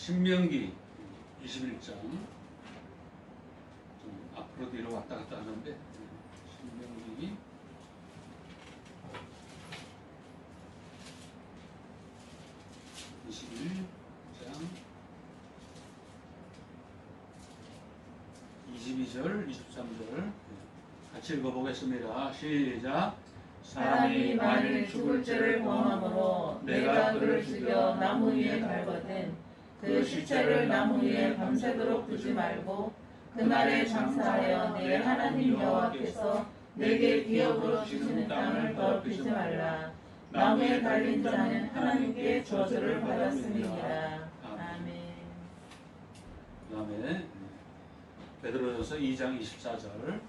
신명기 21장 좀 앞으로 뒤로 왔다 갔다 하는데 신명기 21장 22절 23절 같이 읽어보겠습니다. 시작. 사람이 만일 죽을 죄를 범함으로 내가 그를 죽여 나무 위에 갈거든 그 시체를 나무 위에 밤새도록 두지 말고 그날에 장사하여 내 하나님 여호와께서 내게 기업으로 주시는 땅을 더럽히지 말라. 나무에 달린 자는 하나님께 저주를 받았음이니라. 아멘. 그 다음에 베드로전서 2장 24절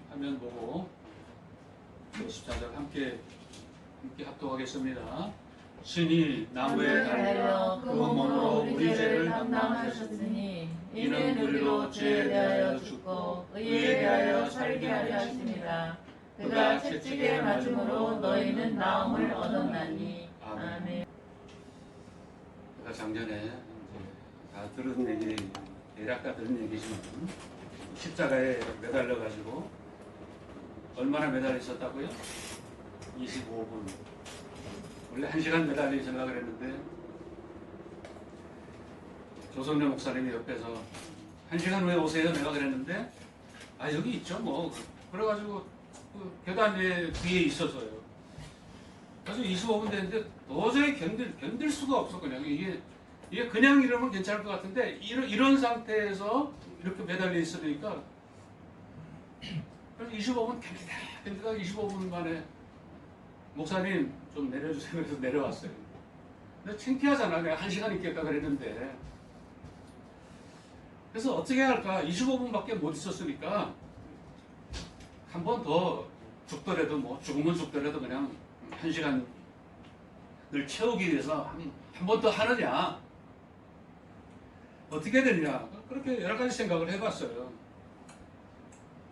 화면 보고 24절 함께 합독하겠습니다. 신이 나무에 달려 그 몸으로 우리 죄를 담당하셨으니 이는 우리로 죄에 대하여 죽고 의에 대하여 살게 하려 하심이라. 그가 채찍에 맞음으로 너희는 나음을 얻었나니. 아멘. 제가 작년에 다 들은 얘기, 대략 다 들은 얘기지만 십자가에 매달려 가지고 얼마나 매달려 있었다고요? 25분. 원래 1시간 매달려 있으려고 그랬는데 조성래 목사님이 옆에서 1시간 후에 오세요 내가 그랬는데 여기 있죠 뭐 그래가지고 그 계단 뒤에 있어서요. 그래서 25분 됐는데 도저히 견딜 수가 없어. 그냥 이게 그냥 이러면 괜찮을 것 같은데 이런 상태에서 이렇게 매달려 있으니까 그래서 25분 견디다 25분 만에 목사님 좀 내려주세요. 그래서 내려왔어요. 근데 창피하잖아. 내가 1시간 있겠다 그랬는데. 그래서 어떻게 할까? 25분밖에 못 있었으니까 한 번 더 죽더라도 뭐 죽으면 죽더라도 그냥 1시간을 채우기 위해서 한 번 더 하느냐 어떻게 되느냐 그렇게 여러 가지 생각을 해봤어요.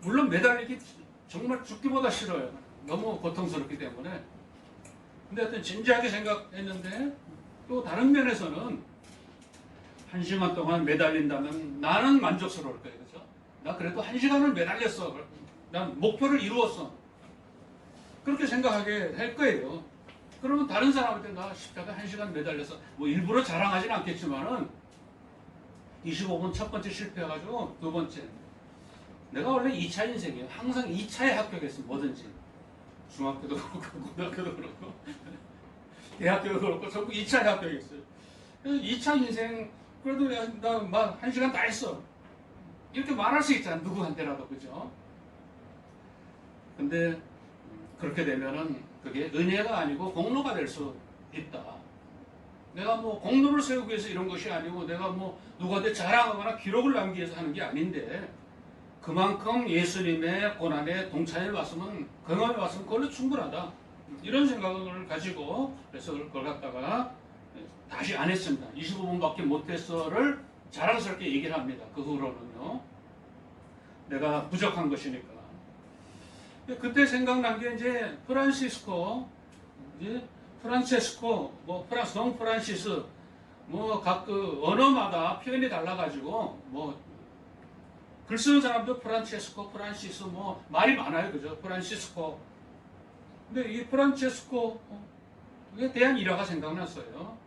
물론 매달리기 정말 죽기보다 싫어요. 너무 고통스럽기 때문에. 근데 하여튼 진지하게 생각했는데 또 다른 면에서는 1시간 동안 매달린다면 나는 만족스러울 거예요. 그죠? 나 그래도 1시간을 매달렸어. 난 목표를 이루었어. 그렇게 생각하게 할 거예요. 그러면 다른 사람한테 나 십자가 1시간 매달려서 뭐 일부러 자랑하진 않겠지만은 25분 첫 번째 실패해가지고 두 번째 내가 원래 2차 인생이에요. 항상 2차에 합격했어요. 뭐든지 중학교도 그렇고 고등학교도 그렇고 대학교도 그렇고 전부 2차에 합격했어요. 그래서 2차 인생 그래도 나 막 1시간 다 했어. 이렇게 말할 수 있잖아. 누구한테라도. 그죠? 근데 그렇게 되면은 그게 은혜가 아니고 공로가 될 수 있다. 내가 뭐 공로를 세우기 위해서 이런 것이 아니고 내가 뭐 누구한테 자랑하거나 기록을 남기기 위해서 하는 게 아닌데 그만큼 예수님의 고난에 동참해 왔으면 경험해 왔으면 그걸로 충분하다. 이런 생각을 가지고 그래서 그걸 갖다가 다시 안 했습니다. 25분밖에 못했어를 자랑스럽게 얘기를 합니다. 그 후로는요. 내가 부족한 것이니까. 그때 생각난 게 이제 프란체스코, 뭐 동 프란시스, 뭐 각 그 언어마다 표현이 달라가지고 뭐 글 쓰는 사람도 프란체스코, 프란시스 뭐 말이 많아요, 그죠? 프란시스코. 근데 이 프란체스코에 대한 일화가 생각났어요.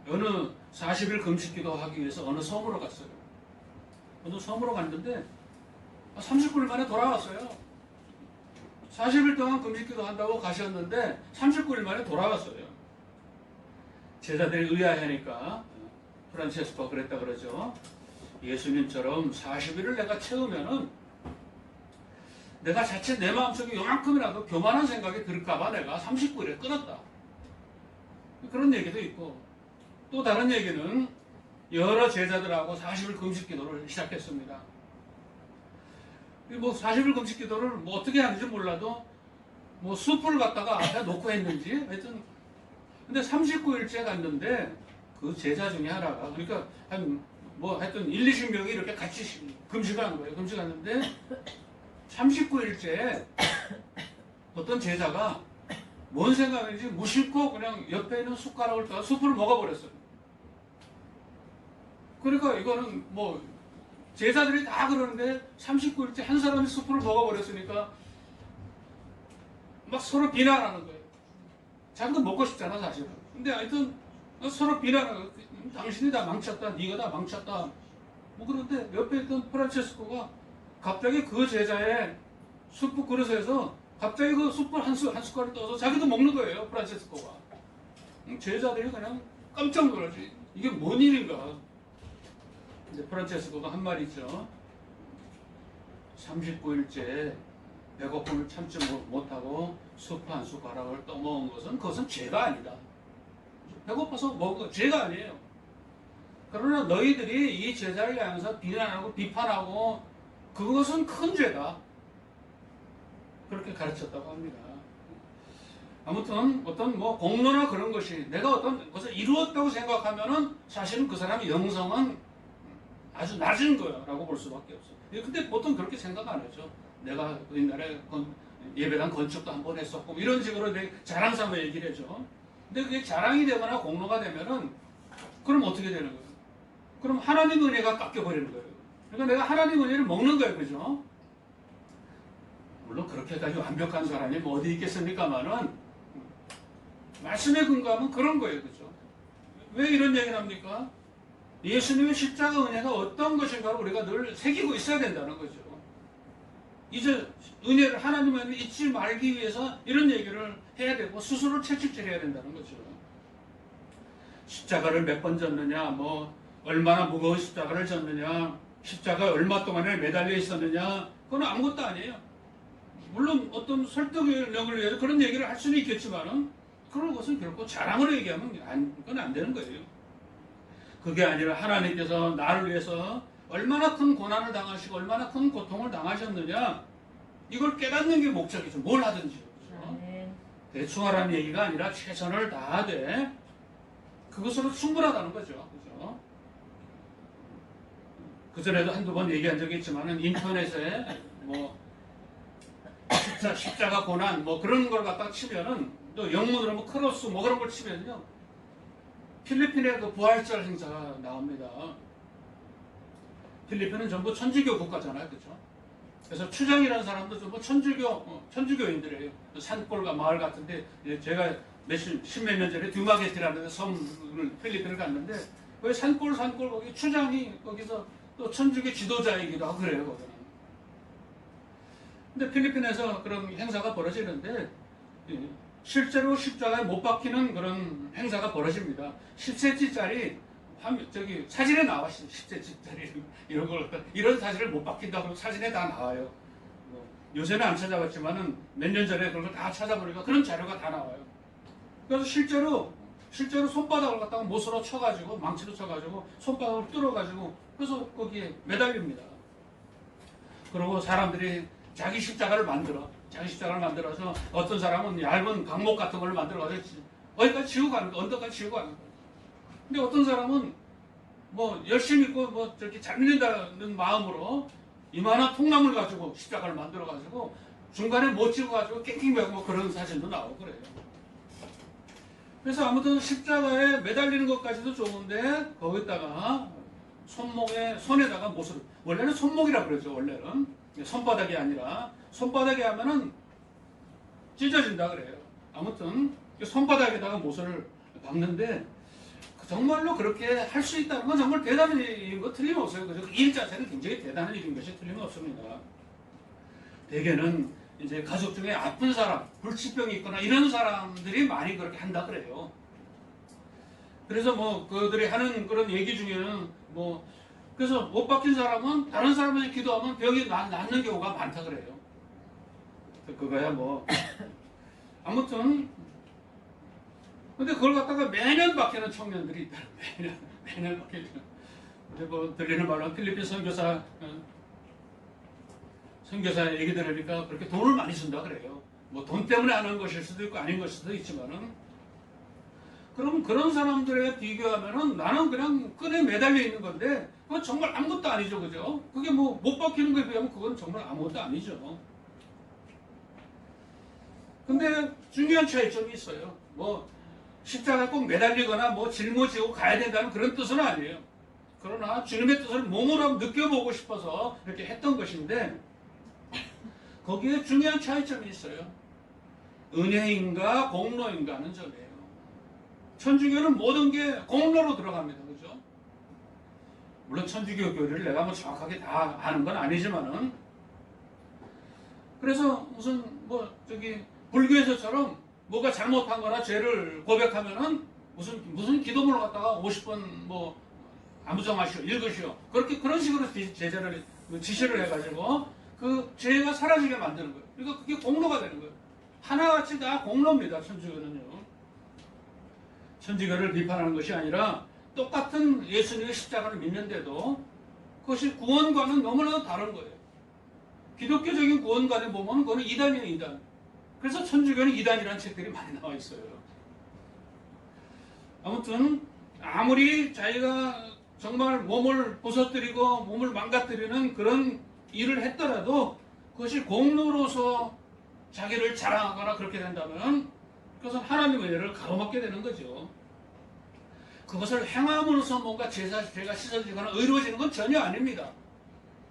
어느 40일 금식기도 하기 위해서 어느 섬으로 갔어요. 어느 섬으로 갔는데 30분 만에 돌아왔어요. 40일 동안 금식기도 한다고 가셨는데 39일 만에 돌아왔어요. 제자들이 의아해하니까 프란체스코가 그랬다 그러죠. 예수님처럼 40일을 내가 채우면은 내가 자칫 내 마음속에 요만큼이라도 교만한 생각이 들까봐 내가 39일에 끊었다. 그런 얘기도 있고 또 다른 얘기는 여러 제자들하고 40일 금식 기도를 시작했습니다. 뭐 40일 금식 기도를 뭐 어떻게 하는지 몰라도 뭐 숲을 갖다가 앞에 놓고 했는지 하여튼 근데 39일째 갔는데 그 제자 중에 하나가 그러니까 하여튼 1, 20명이 이렇게 같이 금식을 한 거예요. 금식하는데 39일째 어떤 제자가 뭔 생각인지 무심코 그냥 옆에 있는 숟가락을 떠 숯불을 먹어버렸어요. 그러니까 이거는 뭐 제자들이 다 그러는데 39일째 한 사람이 숯불을 먹어버렸으니까 막 서로 비난하는 거예요. 자기도 먹고 싶잖아 사실은. 근데 하여튼 서로 비난하는 거예요. 당신이 다 망쳤다, 네가 다 망쳤다. 뭐 그런데 옆에 있던 프란체스코가 갑자기 그 제자의 숯불 그릇에서 갑자기 그 숯불 한 숟가락 떠서 자기도 먹는 거예요, 프란체스코가. 제자들이 그냥 깜짝 놀라지. 이게 뭔 일인가. 이제 프란체스코가 한 말이 있죠. 39일째 배고픔을 참지 못하고 숯 한 숟가락을 떠먹은 것은 그것은 죄가 아니다. 배고파서 먹은 건 죄가 아니에요. 그러나 너희들이 이 제자를 향해서 비난하고 비판하고 그것은 큰 죄다. 그렇게 가르쳤다고 합니다. 아무튼 어떤 뭐 공로나 그런 것이 내가 어떤 것을 이루었다고 생각하면은 사실은 그 사람의 영성은 아주 낮은 거라고 볼 수밖에 없어. 근데 보통 그렇게 생각 안 하죠. 내가 옛날에 예배당 건축도 한 번 했었고 이런 식으로 자랑 삼아 얘기를 해죠. 근데 그게 자랑이 되거나 공로가 되면은 그럼 어떻게 되는 거예요? 그럼 하나님 은혜가 깎여버리는 거예요. 그러니까 내가 하나님 은혜를 먹는 거예요. 그죠? 물론 그렇게까지 완벽한 사람이 뭐 어디 있겠습니까만은 말씀에 근거하면 그런 거예요. 그죠? 왜 이런 얘기를 합니까? 예수님의 십자가 은혜가 어떤 것인가를 우리가 늘 새기고 있어야 된다는 거죠. 이제 은혜를 하나님의 은혜를 잊지 말기 위해서 이런 얘기를 해야 되고 스스로 채찍질해야 된다는 거죠. 십자가를 몇 번 졌느냐, 뭐 얼마나 무거운 십자가를 졌느냐, 십자가 얼마 동안에 매달려 있었느냐, 그건 아무것도 아니에요. 물론 어떤 설득력을 위해서 그런 얘기를 할 수는 있겠지만은 그런 것은 결코 자랑으로 얘기하면 그건 안 되는 거예요. 그게 아니라 하나님께서 나를 위해서 얼마나 큰 고난을 당하시고 얼마나 큰 고통을 당하셨느냐 이걸 깨닫는 게 목적이죠. 뭘 하든지. 그렇죠? 대충 하라는 얘기가 아니라 최선을 다하되 그것으로 충분하다는 거죠. 그죠? 그전에도 한두 번 얘기한 적이 있지만은 인터넷에 뭐 십자가 고난 뭐 그런 걸 갖다 치면은 또 영문으로 뭐 크로스 뭐 그런 걸 치면요 필리핀의 그 부활절 행사가 나옵니다. 필리핀은 전부 천주교 국가잖아요, 그렇죠? 그래서 추장이라는 사람도 전부 천주교인들이에요. 산골과 마을 같은데 제가 십몇 년 전에 듀마게티라는 섬을 필리핀을 갔는데 거기 산골 거기 추장이 거기서 또 천주교 지도자이기도 하고 그래요, 거기는. 근데 필리핀에서 그런 행사가 벌어지는데 실제로 십자가에 못 박히는 그런 행사가 벌어집니다. 10cm짜리 저기 사진에 나와 10cm짜리 이런 사진을 못 박힌다 그러면 사진에 다 나와요. 요새는 안 찾아봤지만은 몇 년 전에 그런 걸 다 찾아보니까 그런 자료가 다 나와요. 그래서 실제로 손바닥을 갖다가 못으로 쳐가지고 망치로 쳐가지고 손바닥을 뚫어가지고 그래서 거기에 매달립니다. 그리고 사람들이 자기 십자가를 만들어서 어떤 사람은 얇은 강목 같은 걸 만들어가지고 어디까지 지우고 가는 거야. 언덕까지 지우고 가는 거야. 근데 어떤 사람은 뭐 열심히 있고 뭐 저렇게 잘 믿는다는 마음으로 이만한 통나무를 가지고 십자가를 만들어가지고 중간에 못 지워가지고 깽깽 매고 뭐 그런 사진도 나오고 그래요. 그래서 아무튼 십자가에 매달리는 것까지도 좋은데 거기다가 손에다가 못을 원래는 손목이라 그러죠. 원래는 손바닥이 아니라 손바닥에 하면은 찢어진다 그래요. 아무튼 손바닥에다가 못을 박는데 정말로 그렇게 할 수 있다는 건 정말 대단한 일인 거 틀림없어요. 그죠? 이 일 자체는 굉장히 대단한 일인 것이 틀림없습니다. 대개는 이제 가족 중에 아픈 사람, 불치병이 있거나 이런 사람들이 많이 그렇게 한다 그래요. 그래서 뭐 그들이 하는 그런 얘기 중에는 뭐 그래서 못 박힌 사람은 다른 사람에게 기도하면 병이 낫는 경우가 많다 그래요. 그거야 뭐 아무튼 근데 그걸 갖다가 매년 박히는 청년들이 있다. 매년 박히는. 근데 뭐 들리는 말로 필리핀 선교사 얘기 들으니까 그렇게 돈을 많이 쓴다 그래요. 뭐 돈 때문에 하는 것일 수도 있고 아닌 것일 수도 있지만은 그럼 그런 사람들에 비교하면은 나는 그냥 끈에 매달려 있는 건데 그건 정말 아무것도 아니죠, 그죠? 그게 뭐 못 박히는 거에 비하면 그건 정말 아무것도 아니죠. 근데 중요한 차이점이 있어요. 뭐 십자가 꼭 매달리거나 뭐 짊어지고 가야 된다는 그런 뜻은 아니에요. 그러나 주님의 뜻을 몸으로 한번 느껴보고 싶어서 이렇게 했던 것인데 거기에 중요한 차이점이 있어요. 은혜인가 공로인가 하는 점이에요. 천주교는 모든 게 공로로 들어갑니다. 그죠? 물론 천주교 교리를 내가 뭐 정확하게 다 아는 건 아니지만은 그래서 무슨 뭐 저기 불교에서처럼 뭐가 잘못한 거나 죄를 고백하면은 무슨 기도문을 갖다가 50번 뭐 암송하시오, 읽으시오. 그렇게 그런 식으로 제자를 지시를 해가지고 그 죄가 사라지게 만드는 거예요. 그러니까 그게 공로가 되는 거예요. 하나같이 다 공로입니다. 천주교는요. 천주교를 비판하는 것이 아니라 똑같은 예수님의 십자가를 믿는데도 그것이 구원과는 너무나도 다른 거예요. 기독교적인 구원관에 보면 그거는 이단이에요, 이단. 그래서 천주교는 이단이라는 책들이 많이 나와 있어요. 아무튼 아무리 자기가 정말 몸을 부서뜨리고 몸을 망가뜨리는 그런 일을 했더라도 그것이 공로로서 자기를 자랑하거나 그렇게 된다면 그것은 하나님의 은혜를 가로막게 되는 거죠. 그것을 행함으로써 뭔가 죄가 씻어지거나 의로워지는 건 전혀 아닙니다.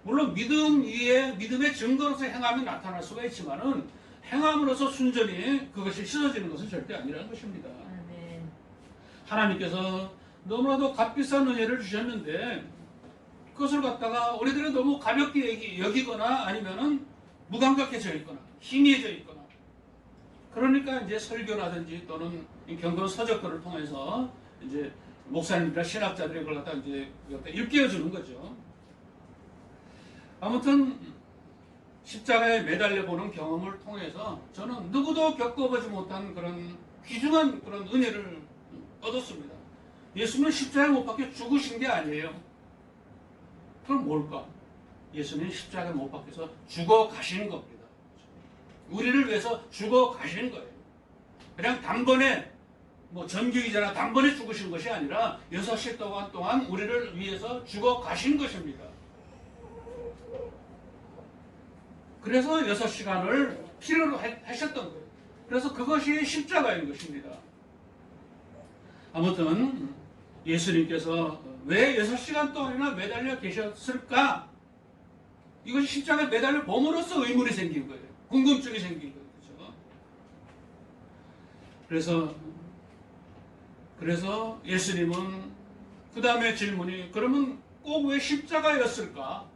물론 믿음 위에 믿음의 증거로서 행함이 나타날 수가 있지만은 행함으로써 순전히 그것이 씻어지는 것은 절대 아니라는 것입니다. 하나님께서 너무나도 값비싼 은혜를 주셨는데 그것을 갖다가 우리들은 너무 가볍게 여기거나 아니면은 무감각해져 있거나 희미해져 있거나 그러니까 이제 설교라든지 또는 경건 서적들을 통해서 이제 목사님이나 신학자들이 그걸 갖다 이제 일깨워주는 거죠. 아무튼 십자가에 매달려 보는 경험을 통해서 저는 누구도 겪어보지 못한 그런 귀중한 그런 은혜를 얻었습니다. 예수님은 십자가에 못 박혀 죽으신 게 아니에요. 그럼 뭘까? 예수님은 십자가에 못 박혀서 죽어 가신 겁니다. 우리를 위해서 죽어 가신 거예요. 그냥 단번에 뭐 전교이잖아 단번에 죽으신 것이 아니라 6시 동안 우리를 위해서 죽어 가신 것입니다. 그래서 6시간을 필요로 하셨던 거예요. 그래서 그것이 십자가인 것입니다. 아무튼 예수님께서 왜 6시간 동안이나 매달려 계셨을까? 이것이 십자가에 매달려 봄으로써 의문이 생긴 거예요. 궁금증이 생긴 거예요. 그렇죠? 그래서 예수님은 그 다음에 질문이 그러면 꼭 왜 십자가였을까?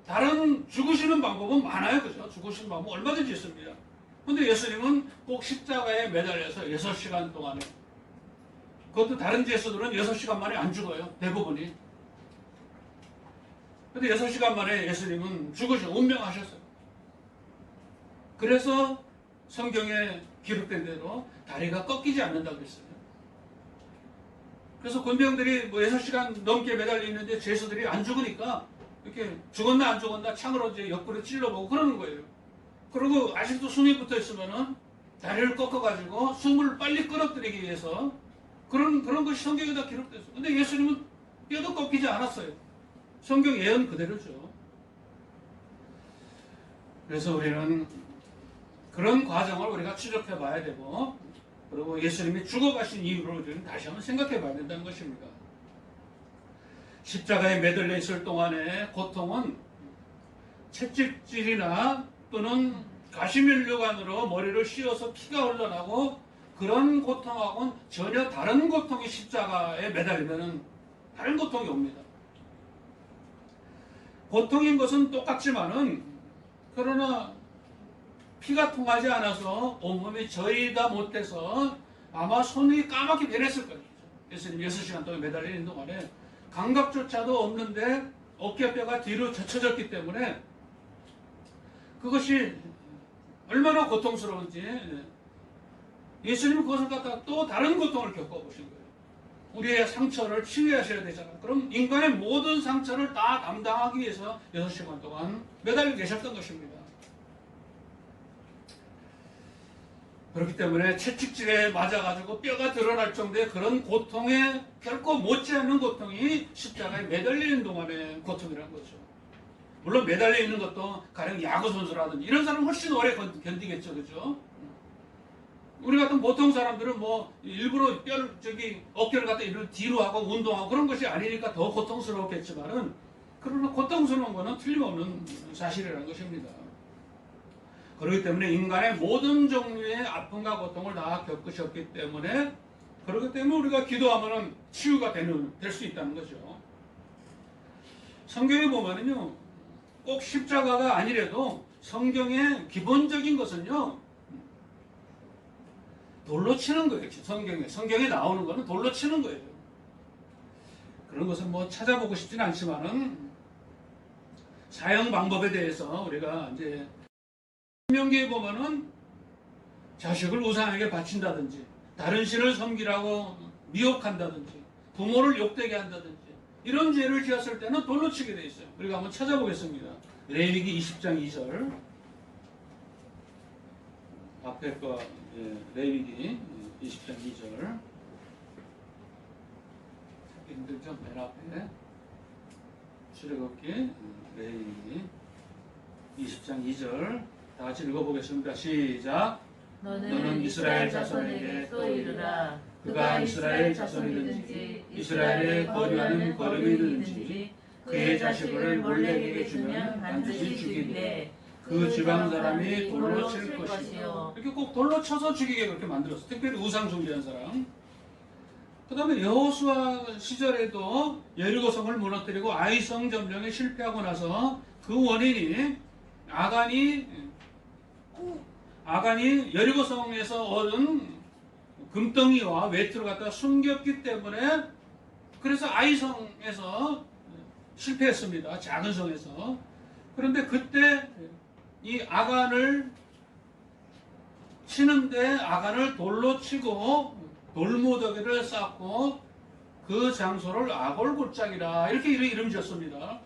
다른 죽으시는 방법은 많아요. 그죠? 죽으시는 방법은 얼마든지 있습니다. 근데 예수님은 꼭 십자가에 매달려서 6시간 동안에 그것도 다른 제수들은 6시간 만에 안 죽어요. 대부분이. 근데 6시간 만에 예수님은 운명하셨어요. 그래서 성경에 기록된 대로 다리가 꺾이지 않는다고 했어요. 그래서 군병들이 뭐 6시간 넘게 매달려 있는데 제수들이 안 죽으니까 이렇게 죽었나 안 죽었나 창으로 이제 옆구리 찔러보고 그러는 거예요. 그리고 아직도 숨이 붙어 있으면은 다리를 꺾어가지고 숨을 빨리 끌어들이기 위해서 그런 것이 성경에 다 기록됐어요. 근데 예수님은 뼈도 꺾이지 않았어요. 성경 예언 그대로죠. 그래서 우리는 그런 과정을 우리가 추적해 봐야 되고 그리고 예수님이 죽어가신 이유를 우리는 다시 한번 생각해 봐야 된다는 것입니다. 십자가에 매달려 있을 동안의 고통은 채찍질이나 또는 가시면류관으로 머리를 씌워서 피가 흘러나고 그런 고통하고는 전혀 다른 고통이 십자가에 매달리면 다른 고통이 옵니다. 고통인 것은 똑같지만은 그러나 피가 통하지 않아서 온몸이 저리다 못해서 아마 손이 까맣게 변했을 거예요. 예수님 6시간 동안 매달려 있는 동안에 감각조차도 없는데 어깨뼈가 뒤로 젖혀졌기 때문에 그것이 얼마나 고통스러운지 예수님은 그것을 갖다가 또 다른 고통을 겪어보신 거예요. 우리의 상처를 치유하셔야 되잖아요. 그럼 인간의 모든 상처를 다 담당하기 위해서 6시간 동안 매달려 계셨던 것입니다. 그렇기 때문에 채찍질에 맞아가지고 뼈가 드러날 정도의 그런 고통에 결코 못지않는 고통이 십자가에 매달리는 동안의 고통이라는 거죠. 물론 매달려 있는 것도 가령 야구 선수라든지 이런 사람은 훨씬 오래 견디겠죠, 그죠? 우리 같은 보통 사람들은 뭐 일부러 어깨를 갖다 이를 뒤로 하고 운동하고 그런 것이 아니니까 더 고통스럽겠지만은, 그러나 고통스러운 것은 틀림없는 사실이라는 것입니다. 그렇기 때문에 인간의 모든 종류의 아픔과 고통을 다 겪으셨기 때문에, 그렇기 때문에 우리가 기도하면은 치유가 될 수 있다는 거죠. 성경에 보면은요, 꼭 십자가가 아니래도 성경의 기본적인 것은요, 돌로 치는 거예요. 성경에 나오는 거는 돌로 치는 거예요. 그런 것은 뭐 찾아보고 싶진 않지만은, 사형 방법에 대해서 우리가 이제 신명기에 보면은 자식을 우상에게 바친다든지, 다른 신을 섬기라고 미혹한다든지, 부모를 욕되게 한다든지, 이런 죄를 지었을 때는 돌로 치게 돼 있어요. 우리가 한번 찾아보겠습니다. 레위기 20장 2절. 앞에 거, 레위기 20장 2절. 찾기 힘들죠? 맨 앞에. 출애굽기 레위기 20장 2절. 다 같이 읽어보겠습니다. 시작. 너는 이스라엘 자손에게 또 이르라. 그가 이스라엘 자손이든지 이스라엘의 거류하는 거류이든지 그의 자식을 몰렉에게 주면 반드시 죽이되 그 지방 사람이 돌로 칠 것이요. 이렇게 꼭 돌로 쳐서 죽이게 그렇게 만들었어. 특별히 우상 숭배한 사람. 그 다음에 여호수아 시절에도 여리고성을 무너뜨리고 아이성 점령에 실패하고 나서 그 원인이 아간이 여리고성에서 얻은 금덩이와 외투를 갖다가 숨겼기 때문에, 그래서 아이성에서 실패했습니다. 작은 성에서. 그런데 그때 이 아간을 치는데 아간을 돌로 치고 돌무더기를 쌓고 그 장소를 아골골짜기라 이렇게 이름 지었습니다.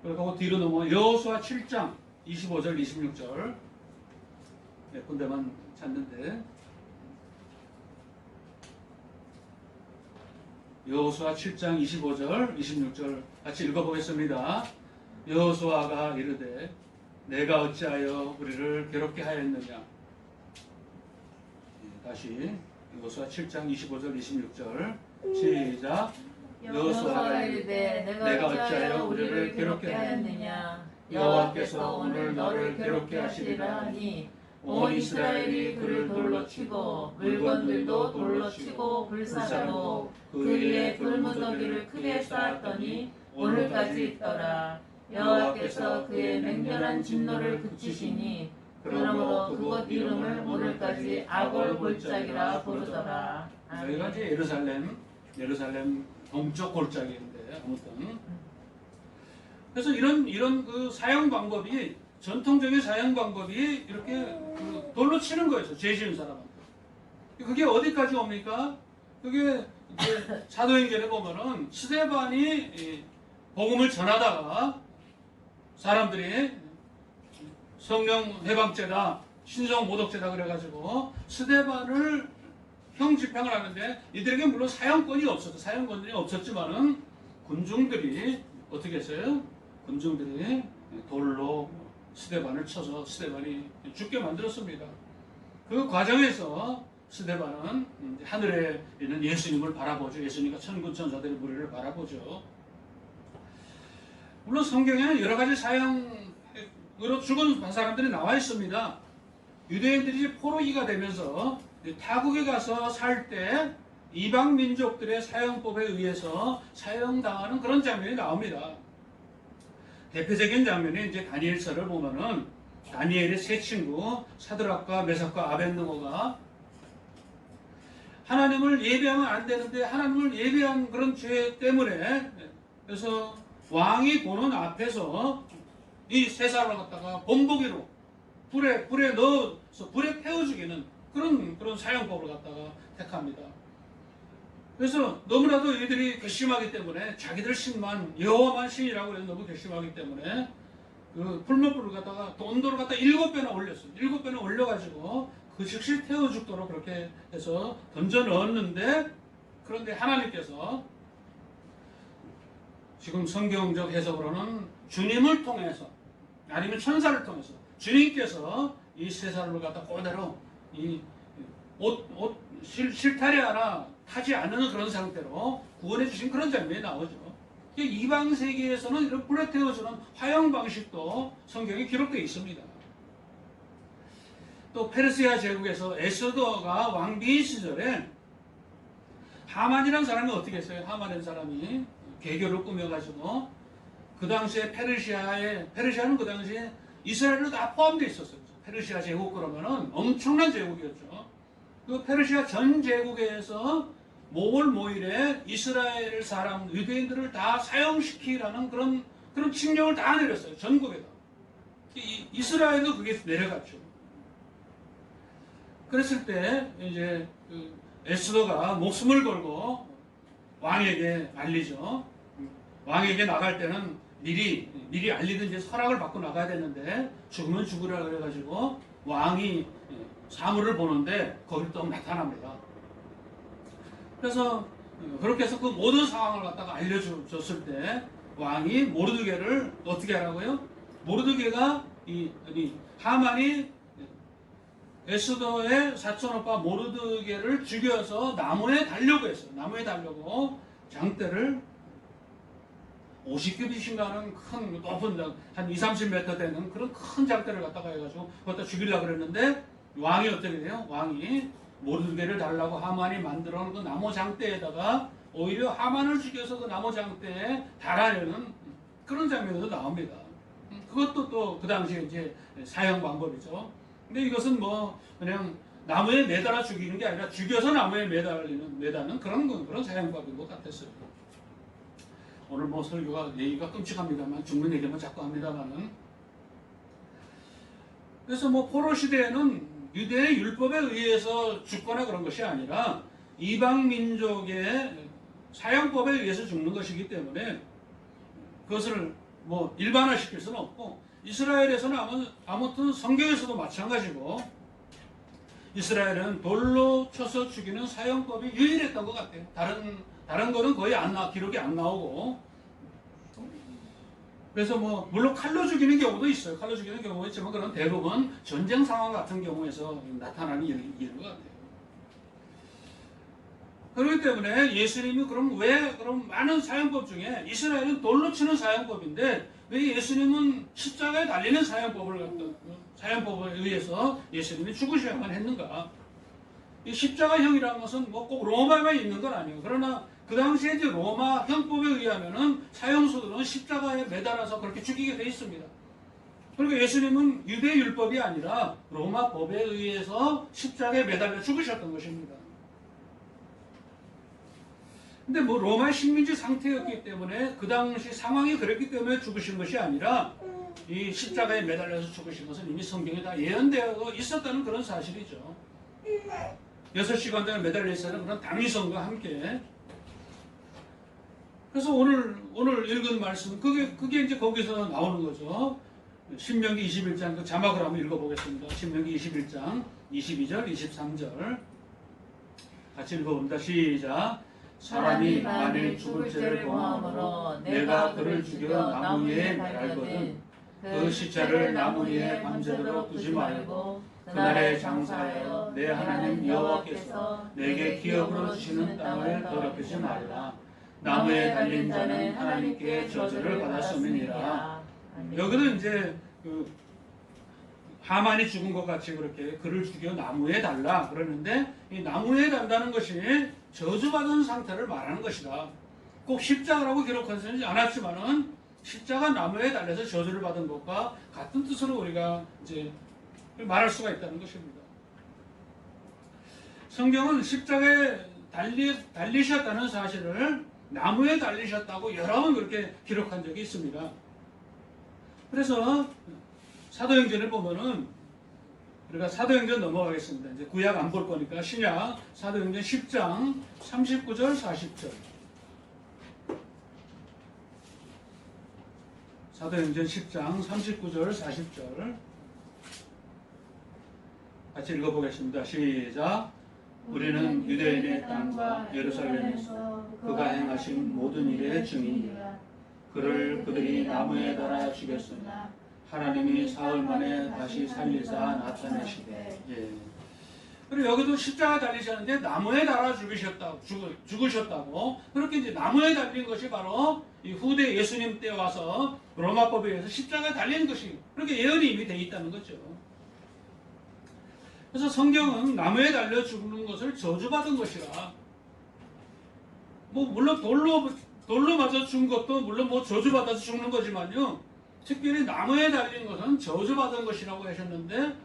그리고 뒤로 넘어 여호수아 7장 25절 26절 몇 군데만 찾는데, 여호수아 7장 25절 26절 같이 읽어보겠습니다. 여호수아가 이르되 내가 어찌하여 우리를 괴롭게 하였느냐. 다시 여호수아 7장 25절 26절 시작. 여호수아가 이르되 내가 어찌하여 우리를 괴롭게 하였느냐. 여호와께서 오늘 너를 괴롭게 하시리라 하니 온 이스라엘이 그를 돌로 치고 물건들도 돌로 치고 불사르고 그 위에 돌무더기를 크게 쌓았더니 오늘까지 있더라. 여호와께서 그의 맹렬한 진노를 그치시니 그러므로 그곳 이름을 오늘까지 아골골짜기라 부르더라. 여기가 이제 예루살렘 동쪽 골짜기인데, 아무튼 그래서 이런 그 사형 방법이, 전통적인 사형 방법이 이렇게 그 돌로 치는 거였어요. 죄 지은 사람한테. 그게 어디까지 옵니까? 그게 이제 사도행전에 보면은 스데반이 복음을 전하다가 사람들이 성령 회방죄다, 신성 모독죄다 그래가지고 스데반을 형 집행을 하는데, 이들에게 물론 사형권이 없었지만은 군중들이 어떻게 했어요? 군중들이 돌로 스데반을 쳐서 스데반이 죽게 만들었습니다. 그 과정에서 스데반은 하늘에 있는 예수님을 바라보죠. 예수님과 천군 천사들의 무리를 바라보죠. 물론 성경에는 여러 가지 사형으로 죽은 사람들이 나와 있습니다. 유대인들이 포로기가 되면서 타국에 가서 살 때 이방 민족들의 사형법에 의해서 사형당하는 그런 장면이 나옵니다. 대표적인 장면이 이제 다니엘서를 보면은 다니엘의 세 친구 사드락과 메삭과 아벳느고가 하나님을 예배하면 안 되는데 하나님을 예배한 그런 죄 때문에, 그래서 왕이 보는 앞에서 이 세 사람을 갖다가 본보기로 불에 넣어서 불에 태워 죽이는 그런 사형법을 갖다가 택합니다. 그래서 너무나도 이들이 괘씸하기 때문에, 자기들 신만 여호와만 신이라고 해서 너무 괘씸하기 때문에 그 풀무불을 갖다가 온도를 갖다 7배나 올렸어요. 7배나 올려가지고 그 즉시 태워 죽도록 그렇게 해서 던져 넣었는데, 그런데 하나님께서 지금 성경적 해석으로는 주님을 통해서 아니면 천사를 통해서 주님께서 이 세 사람을 갖다 그대로 이 실타래 하나 타지 않는 그런 상태로 구원해 주신 그런 장면이 나오죠. 이방 세계에서는 이런 불태워주는 화형 방식도 성경에 기록되어 있습니다. 또 페르시아 제국에서 에스더가 왕비인 시절에 하만이라는 사람이 어떻게 했어요? 하만이라는 사람이 괴교를 꾸며가지고 그 당시에 페르시아는 그 당시에 이스라엘로 다 포함되어 있었어요. 페르시아 제국 그러면은 엄청난 제국이었죠. 그 페르시아 전 제국에서 모일에 이스라엘 사람, 유대인들을 다 사형시키라는 그런 칙령을 다 내렸어요. 전국에다. 이스라엘도 그게 내려갔죠. 그랬을 때 이제 그 에스더가 목숨을 걸고 왕에게 알리죠. 왕에게 나갈 때는 미리 알리든지 서락을 받고 나가야 되는데 죽으면 죽으라 그래가지고 왕이 사물을 보는데 거기 또 나타납니다. 그래서 그렇게 해서 그 모든 상황을 갖다가 알려줬을 때 왕이 모르드게를 어떻게 하라고요? 모르드게가 하만이 에스더의 사촌오빠 모르드게를 죽여서 나무에 달려고 했어요. 나무에 달려고 장대를 50규빗인가 하는 큰 높은 한 20-30m 되는 그런 큰 장대를 갖다가 해가지고 그것다 죽이려고 그랬는데 왕이 어떻게 돼요? 왕이 모르드게를 달라고 하만이 만들어 놓은 그 나무 장대에다가 오히려 하만을 죽여서 그 나무 장대에 달하려는 그런 장면도 나옵니다. 그것도 또 그 당시에 이제 사형 방법이죠. 근데 이것은 뭐 그냥 나무에 매달아 죽이는 게 아니라 죽여서 나무에 매다는 그런 사형법인 것 같았어요. 오늘 뭐 설교가 얘기가 끔찍합니다만 죽는 얘기만 자꾸 합니다만은 그래서 뭐 포로 시대에는 유대의 율법에 의해서 죽거나 그런 것이 아니라 이방 민족의 사형법에 의해서 죽는 것이기 때문에 그것을 뭐 일반화시킬 수는 없고 이스라엘에서는 아무튼 성경에서도 마찬가지고 이스라엘은 돌로 쳐서 죽이는 사형법이 유일했던 것 같아요. 다른 거는 거의 기록이 안 나오고 그래서 뭐 물론 칼로 죽이는 경우도 있어요. 칼로 죽이는 경우도 있지만 그런 대부분 전쟁 상황 같은 경우에서 나타나는 일인 것 같아요. 그렇기 때문에 예수님이 그럼 많은 사형법 중에 이스라엘은 돌로 치는 사형법인데 왜 예수님은 십자가에 달리는 사형법에 의해서 예수님이 죽으셔야만 했는가? 이 십자가형이라는 것은 뭐 꼭 로마에만 있는 건 아니에요. 그러나 그 당시에 이제 로마 형법에 의하면은 사형수들은 십자가에 매달아서 그렇게 죽이게 돼 있습니다. 그러니까 예수님은 유대 율법이 아니라 로마 법에 의해서 십자가에 매달려 죽으셨던 것입니다. 근데 뭐 로마 식민지 상태였기 때문에 그 당시 상황이 그랬기 때문에 죽으신 것이 아니라 이 십자가에 매달려서 죽으신 것은 이미 성경에 다 예언되어 있었다는 그런 사실이죠. 6시간 동안 매달려 있었던 그런 당위성과 함께. 그래서 오늘 읽은 말씀 그게 이제 거기서 나오는 거죠. 신명기 21장 그 자막을 한번 읽어보겠습니다. 신명기 21장 22절 23절 같이 읽어봅니다. 시작. 사람이 만일 죽을 죄를 범함으로 내가 그를 죽여 나무 위에 달거든 그 시체를 나무 위에 밤새도록 두지 말고 그날에 장사하여 내 하나님 여호와께서 내게 기업으로 주시는 땅을 더럽히지 말라. 나무에 달린 자는 하나님께 저주를 받았음이니라. 여기도 이제 그 하만이 죽은 것 같이 그렇게 그를 죽여 나무에 달라 그러는데 이 나무에 단다는 것이 저주받은 상태를 말하는 것이다. 꼭 십자가라고 기록하지 않았지만은 십자가 나무에 달려서 저주를 받은 것과 같은 뜻으로 우리가 이제 말할 수가 있다는 것입니다. 성경은 십자가에 달리셨다는 사실을 나무에 달리셨다고 여러 번 그렇게 기록한 적이 있습니다. 그래서 사도행전을 보면은 우리가 사도행전 넘어가겠습니다. 이제 구약 안 볼 거니까 신약 사도행전 10장 39절 40절 사도행전 10장 39절 40절 같이 읽어보겠습니다. 시작. 우리는 유대인의 땅과 예루살렘에서 그가 행하신 모든 일의 증인이라. 그를 그들이 나무에 달아 죽였으나 하나님이 사흘 만에 다시 살리사 나타내시되. 예. 그리고 여기도 십자가 달리셨는데 나무에 달아 죽으셨다고. 그렇게 이제 나무에 달린 것이 바로 이 후대 예수님 때 와서 로마법에 의해서 십자가에 달린 것이 그렇게 예언이 이미 되어 있다는 거죠. 그래서 성경은 나무에 달려 죽는 것을 저주받은 것이라. 뭐 물론 돌로 맞아 죽은 것도 물론 뭐 저주받아서 죽는 거지만요. 특별히 나무에 달린 것은 저주받은 것이라고 하셨는데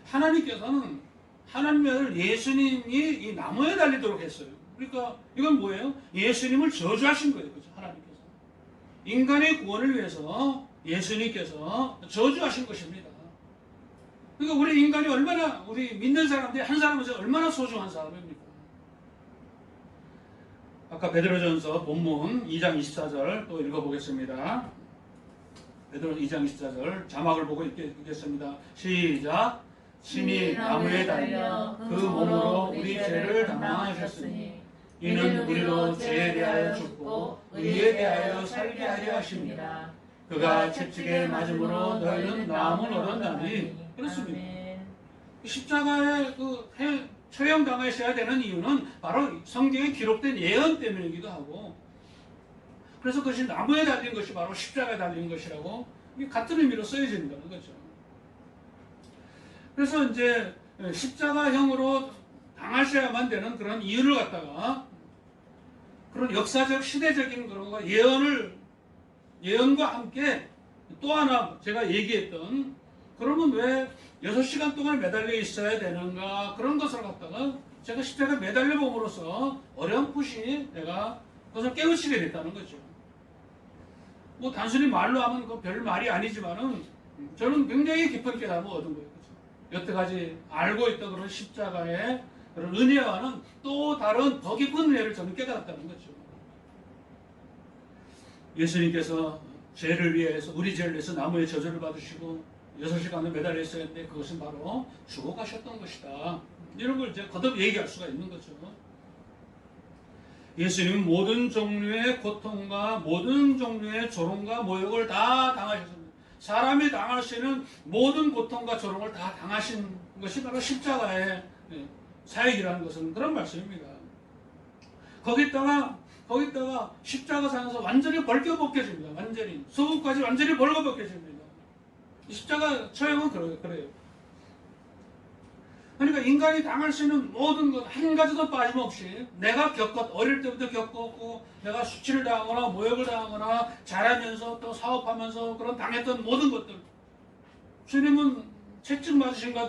하나님께서는 하나님을 예수님이 이 나무에 달리도록 했어요. 그러니까 이건 뭐예요? 예수님을 저주하신 거예요. 그렇죠? 하나님께서. 인간의 구원을 위해서 예수님께서 저주하신 것입니다. 그러니까 우리 인간이 얼마나 우리 믿는 사람들이 한 사람에서 얼마나 소중한 사람입니까? 아까 베드로전서 본문 2장 24절 또 읽어보겠습니다. 베드로 2장 24절 자막을 보고 읽겠습니다. 시작. 신이 나무에 달려 그 몸으로 우리 죄를 담당하셨으니 이는 우리로 죄에 대하여 죽고 의에 대하여 살게 하려 하십니다. 그가 채찍에 맞음으로 너희는 나음을 얻었나니. 그렇습니다. 십자가에 처형당하셔야 되는 이유는 바로 성경에 기록된 예언 때문이기도 하고, 그래서 그것이 나무에 달린 것이 바로 십자가에 달린 것이라고 같은 의미로 쓰여진다는 거죠. 그래서 이제 십자가형으로 당하셔야만 되는 그런 이유를 갖다가 그런 역사적 시대적인 그런 거 예언과 함께 또 하나 제가 얘기했던, 그러면 왜 6시간 동안 매달려 있어야 되는가, 그런 것을 갖다가 제가 십자가에 매달려 봄으로써 어렴풋이 내가 그것을 깨우치게 됐다는 거죠. 뭐 단순히 말로 하면 그 별 말이 아니지만은 저는 굉장히 깊은 깨달음을 얻은 거예요. 그렇죠? 여태까지 알고 있던 그런 십자가의 그런 은혜와는 또 다른 더 깊은 은혜를 저는 깨달았다는 거죠. 예수님께서 죄를 위해서, 우리 죄를 위해서 나무에 저주를 받으시고 6시간을 매달려 있어야 했는데 그것은 바로 죽어가셨던 것이다. 이런 걸 이제 거듭 얘기할 수가 있는 거죠. 예수님은 모든 종류의 고통과 모든 종류의 조롱과 모욕을 다 당하셨습니다. 사람이 당할 수 있는 모든 고통과 조롱을 다 당하신 것이 바로 십자가의 사역이라는 것은 그런 말씀입니다. 거기다가 십자가상에서 완전히 벌거벗겨집니다. 완전히 소금까지 완전히 벌거벗겨집니다. 십자가 처형은 그래요. 그러니까 인간이 당할 수 있는 모든 것 한 가지도 빠짐없이 내가 어릴 때부터 겪었고 내가 수치를 당하거나 모욕을 당하거나 자라면서 또 사업하면서 그런 당했던 모든 것들, 주님은 채찍 맞으신과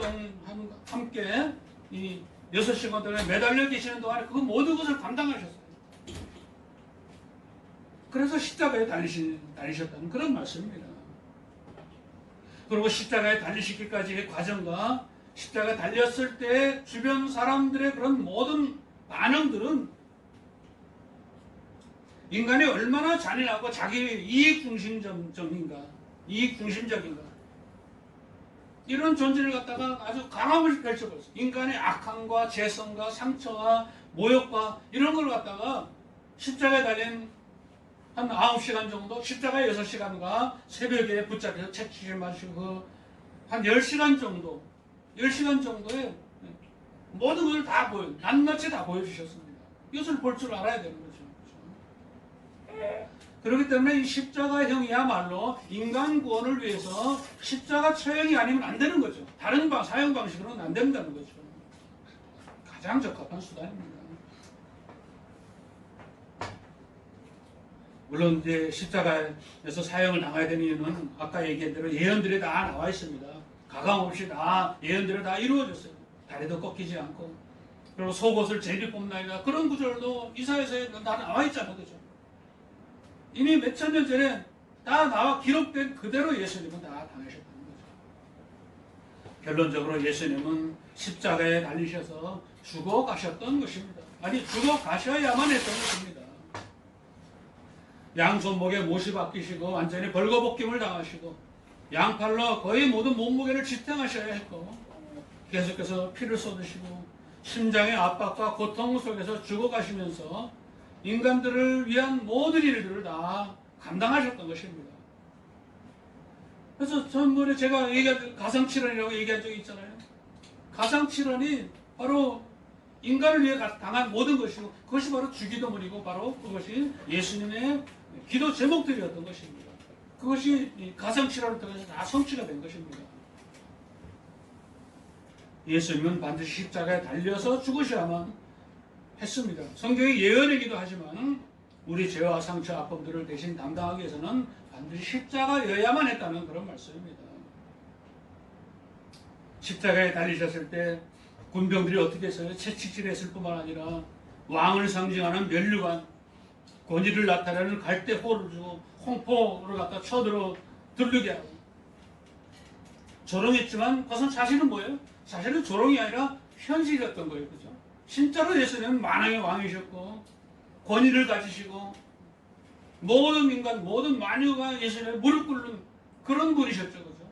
함께 이 6시간 동안 매달려 계시는 동안에 그 모든 것을 감당하셨어요. 그래서 십자가에 달리셨다는 그런 말씀입니다. 그리고 십자가에 달리시기까지의 과정과 십자가에 달렸을 때 주변 사람들의 그런 모든 반응들은 인간이 얼마나 잔인하고 자기 이익중심적인가, 이런 존재를 갖다가 아주 강함을 펼쳐버렸어요. 인간의 악함과 재성과 상처와 모욕과 이런 걸 갖다가 십자가에 달린 한 9시간 정도, 십자가에 6시간과 새벽에 붙잡혀서 채찍을 맞으시고 한 10시간 정도에 모든 걸 다 낱낱이 다 보여주셨습니다. 이것을 볼 줄 알아야 되는 거죠. 그렇기 때문에 이 십자가형이야말로 인간 구원을 위해서 십자가 처형이 아니면 안 되는 거죠. 다른 사용 방식으로는 안 된다는 거죠. 가장 적합한 수단입니다. 물론 이제 십자가에서 사형을 당해야 되는 이유는 아까 얘기한 대로 예언들이 다 나와 있습니다. 가감없이 다 예언들이 다 이루어졌어요. 다리도 꺾이지 않고, 그리고 속옷을 제비 뽑나이다, 그런 구절도 이사야서에 다 나와 있잖아요. 그죠? 이미 몇천 년 전에 다 나와 기록된 그대로 예수님은 다 당하셨다는 거죠. 결론적으로 예수님은 십자가에 달리셔서 죽어가셨던 것입니다. 아니, 죽어가셔야만 했던 것입니다. 양손목에 못이 박히시고 완전히 벌거벗김을 당하시고 양팔로 거의 모든 몸무게를 지탱하셔야 했고 계속해서 피를 쏟으시고 심장의 압박과 고통 속에서 죽어가시면서 인간들을 위한 모든 일들을 다 감당하셨던 것입니다. 그래서 전번에 제가 가상칠언이라고 얘기한 적이 있잖아요. 가상칠언이 바로 인간을 위해 당한 모든 것이고 그것이 바로 주기도문이고 바로 그것이 예수님의 기도 제목들이었던 것입니다. 그것이 가성치라를 통해서 다 성취가 된 것입니다. 예수님은 반드시 십자가에 달려서 죽으셔야만 했습니다. 성경이 예언이기도 하지만 우리 죄와 상처, 아픔들을 대신 담당하기 위해서는 반드시 십자가여야만 했다는 그런 말씀입니다. 십자가에 달리셨을 때 군병들이 어떻게 했어요? 채찍질했을 뿐만 아니라 왕을 상징하는 면류관, 권위를 나타내는 갈대호를 주고 홍포를 갖다 쳐들어 들르게 하고 조롱했지만 그것은 사실은 뭐예요? 사실은 조롱이 아니라 현실이었던 거예요. 그죠? 진짜로 예수님은 만왕의 왕이셨고 권위를 가지시고 모든 인간, 모든 만유가 예수님의 무릎 꿇는 그런 분이셨죠. 그죠?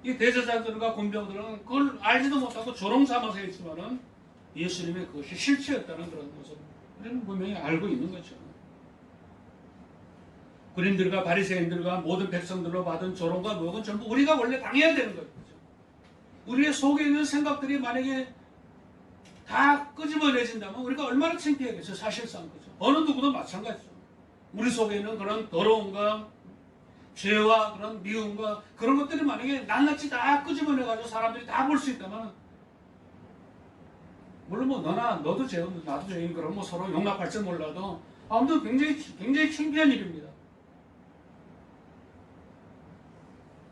이 대제사장들과 군병들은 그걸 알지도 못하고 조롱 삼아서 했지만은 예수님의 그것이 실체였다는 그런 것을 우리는 분명히 알고 있는 거죠. 군인들과 바리새인들과 모든 백성들로 받은 조롱과 모욕은 전부 우리가 원래 당해야 되는 거죠. 우리의 속에 있는 생각들이 만약에 다 끄집어내진다면 우리가 얼마나 창피하겠어요. 사실상 그죠. 어느 누구도 마찬가지죠. 우리 속에 있는 그런 더러움과 죄와 그런 미움과 그런 것들이 만약에 낱낱이 다 끄집어내가지고 사람들이 다 볼 수 있다면 물론 뭐 너도 죄인 나도 죄인 그럼 뭐 서로 용납할 줄 몰라도 아무튼 굉장히 창피한 일입니다.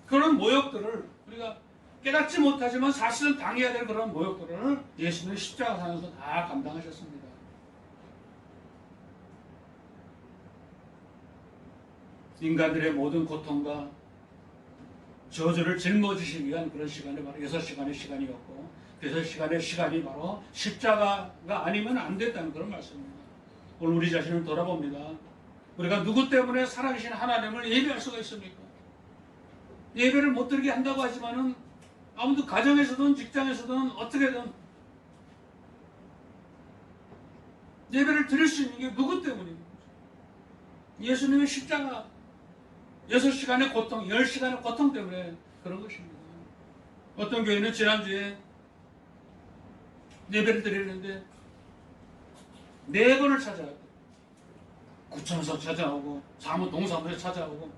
그런 모욕들을 우리가 깨닫지 못하지만 사실은 당해야 될 그런 모욕들을 예수님의 십자가상에서 다 감당하셨습니다. 인간들의 모든 고통과 저주를 짊어지시기 위한 그런 시간이 바로 6시간의 시간이었고 그 6시간의 시간이 바로 십자가가 아니면 안 됐다는 그런 말씀입니다. 오늘 우리 자신을 돌아봅니다. 우리가 누구 때문에 살아계신 하나님을 예배할 수가 있습니까? 예배를 못 드리게 한다고 하지만은 아무튼 가정에서든 직장에서든 어떻게든 예배를 드릴 수 있는 게 누구 때문입니까? 예수님의 십자가 6시간의 고통, 10시간의 고통 때문에 그런 것입니다. 어떤 교회는 지난주에 예배를 드리는데 4번을 찾아가고 구청에서 찾아오고 동사무소에 찾아오고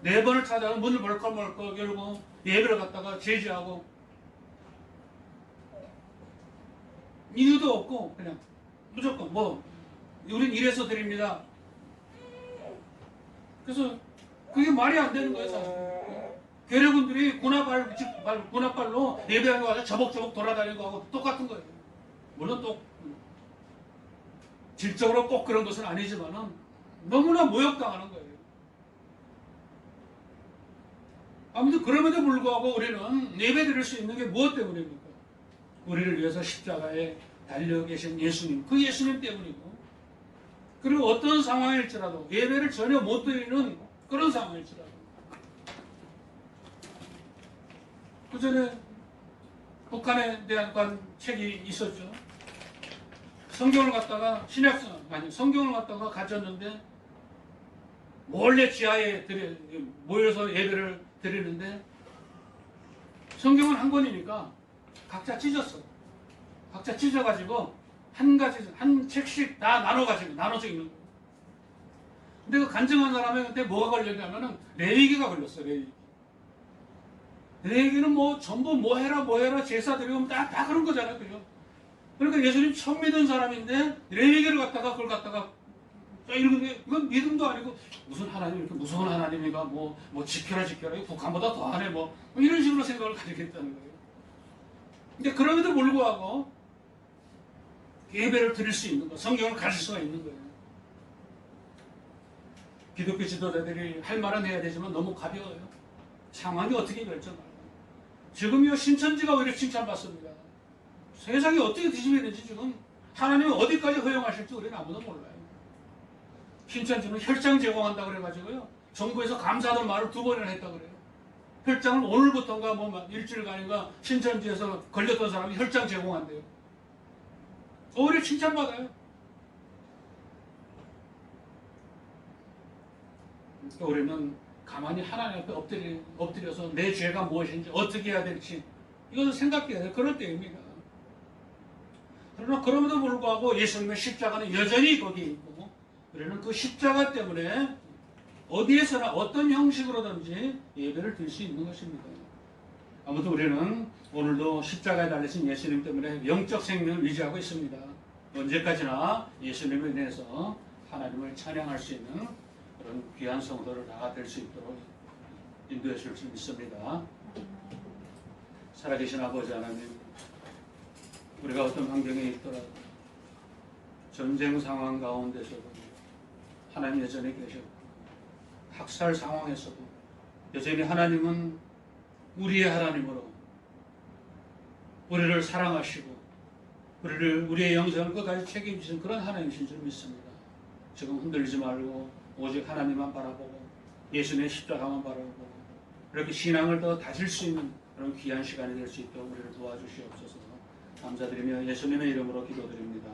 4번을 찾아가고 문을 벌컥벌컥 열고 예배를 갖다가 제지하고 이유도 없고 그냥 무조건 우린 이래서 드립니다. 그래서 그게 말이 안 되는 거예요. 사실. 괴뢰군들이 군합발로 예배하는 거 가서 저벅저벅 돌아다니고 하고 똑같은 거예요. 물론 또 질적으로 꼭 그런 것은 아니지만은 너무나 모욕당하는 거예요. 아무튼 그럼에도 불구하고 우리는 예배 드릴 수 있는 게 무엇 때문입니까? 우리를 위해서 십자가에 달려 계신 예수님, 그 예수님 때문이고 그리고 어떤 상황일지라도 예배를 전혀 못 드리는 그런 상황일지라도 그 전에 북한에 대한 책이 있었죠. 성경을 갖다가 성경을 갖다가 가졌는데 몰래 지하에 모여서 예배를 드리는데 성경은 한 권이니까 각자 찢었어. 각자 찢어가지고 한 책씩 다 나눠서 읽는 거예요. 근데 그 간증한 사람한테 뭐가 걸렸냐면은 레위기가 걸렸어. 레위기는 전부 뭐 해라 제사 드리고 다 그런 거잖아요. 그죠? 그러니까 예수님 처음 믿은 사람인데 레위기를 갖다가 그걸 갖다가 이러는데 이건 믿음도 아니고 무슨 하나님 이렇게 무서운 하나님이가 뭐 지켜라 북한보다 더하네 이런 식으로 생각을 가지겠다는 거예요. 근데 그럼에도 불구하고 예배를 드릴 수 있는 거, 성경을 가질 수가 있는 거예요. 기독교 지도자들이 할 말은 해야 되지만 너무 가벼워요. 상황이 어떻게 결정할까? 지금요 신천지가 오히려 칭찬받습니다. 세상이 어떻게 뒤집어지는지 지금 하나님은 어디까지 허용하실지 우리는 아무도 몰라요. 신천지는 혈장 제공한다고 그래가지고요 정부에서 감사하는 말을 2번이나 했다고 그래요. 혈장을 오늘부터인가 일주일간인가 신천지에서 걸렸던 사람이 혈장 제공한대요. 오히려 칭찬받아요. 그러니까 우리는 가만히 하나님 앞에 엎드려서 내 죄가 무엇인지 어떻게 해야 될지 이것을 생각해야 될 그럴 때입니다. 그러나 그럼에도 불구하고 예수님의 십자가는 여전히 거기에 있고, 우리는 그 십자가 때문에 어디에서나 어떤 형식으로든지 예배를 드릴 수 있는 것입니다. 아무튼 우리는 오늘도 십자가에 달리신 예수님 때문에 영적 생명을 유지하고 있습니다. 언제까지나 예수님에 대해서 하나님을 찬양할 수 있는 그런 귀한 성도를 다 될 수 있도록 인도해 주실 줄 믿습니다. 살아계신 아버지 하나님, 우리가 어떤 환경에 있더라도 전쟁 상황 가운데서도 하나님 여전히 계셨고, 학살 상황에서도 여전히 하나님은 우리의 하나님으로 우리를 사랑하시고 우리의 영생을 끝까지 책임지신 그런 하나님이신 줄 믿습니다. 지금 흔들리지 말고 오직 하나님만 바라보고 예수님의 십자가만 바라보고 이렇게 신앙을 더 다질 수 있는 그런 귀한 시간이 될 수 있도록 우리를 도와주시옵소서. 감사드리며 예수님의 이름으로 기도드립니다.